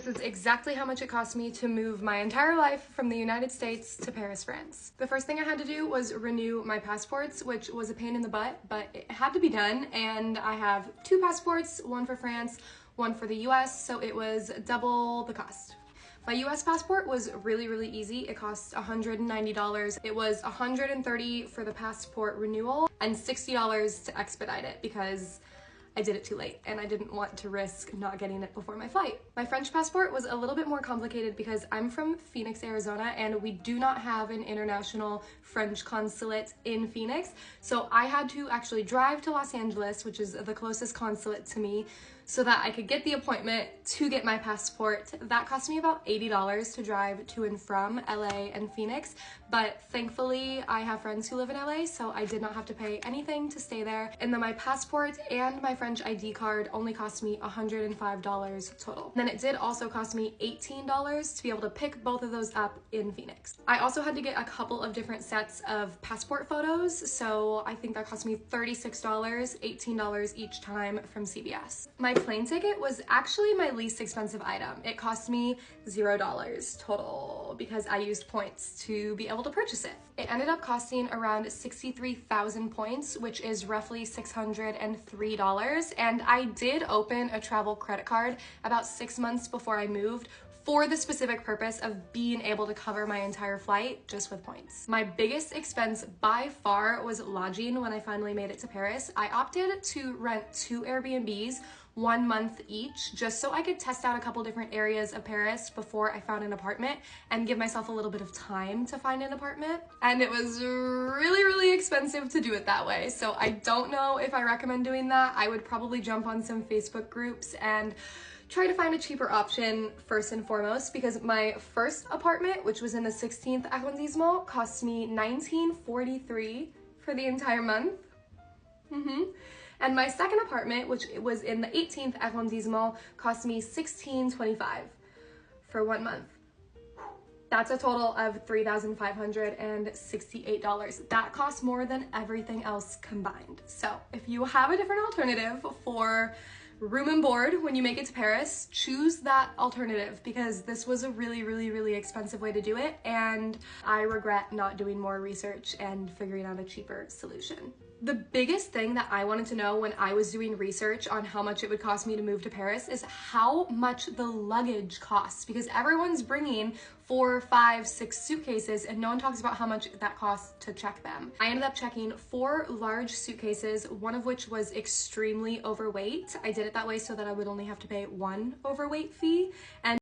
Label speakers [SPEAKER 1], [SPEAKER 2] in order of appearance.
[SPEAKER 1] is exactly how much it cost me to move my entire life from the United States to Paris, France. The first thing I had to do was renew my passports, which was a pain in the butt, but it had to be done. And I have 2 passports, one for France, one for the US, so it was double the cost. My US passport was really easy. It cost $190. It was $130 for the passport renewal and $60 to expedite it because I did it too late and I didn't want to risk not getting it before my flight. My French passport was a little bit more complicated because I'm from Phoenix, Arizona, and we do not have an international French consulate in Phoenix. So I had to actually drive to Los Angeles, which is the closest consulate to me, so that I could get the appointment to get my passport. That cost me about $80 to drive to and from LA and Phoenix, but thankfully I have friends who live in LA, so I did not have to pay anything to stay there. And then my passport and my French ID card only cost me $105 total. Then it did also cost me $18 to be able to pick both of those up in Phoenix. I also had to get a couple of different sets of passport photos, so I think that cost me $36, $18 each time from CVS. My plane ticket was actually my least expensive item. It cost me $0 total because I used points to be able to purchase it. It ended up costing around 63,000 points, which is roughly $603. And I did open a travel credit card about 6 months before I moved for the specific purpose of being able to cover my entire flight just with points. My biggest expense by far was lodging when I finally made it to Paris. I opted to rent 2 Airbnbs, 1 month each, just so I could test out a couple different areas of Paris before I found an apartment and give myself a little bit of time to find an apartment. And it was really expensive to do it that way. So I don't know if I recommend doing that. I would probably jump on some Facebook groups and try to find a cheaper option first and foremost, because my first apartment, which was in the 16th arrondissement, cost me $19.43 for the entire month. And my second apartment, which was in the 18th arrondissement, cost me $16.25 for 1 month. That's a total of $3,568. That costs more than everything else combined. So if you have a different alternative for room and board when you make it to Paris, choose that alternative, because this was a really expensive way to do it, and I regret not doing more research and figuring out a cheaper solution. The biggest thing that I wanted to know when I was doing research on how much it would cost me to move to Paris is how much the luggage costs, because everyone's bringing 4, 5, 6 suitcases and no one talks about how much that costs to check them. I ended up checking 4 large suitcases, one of which was extremely overweight. I did it that way so that I would only have to pay 1 overweight fee, and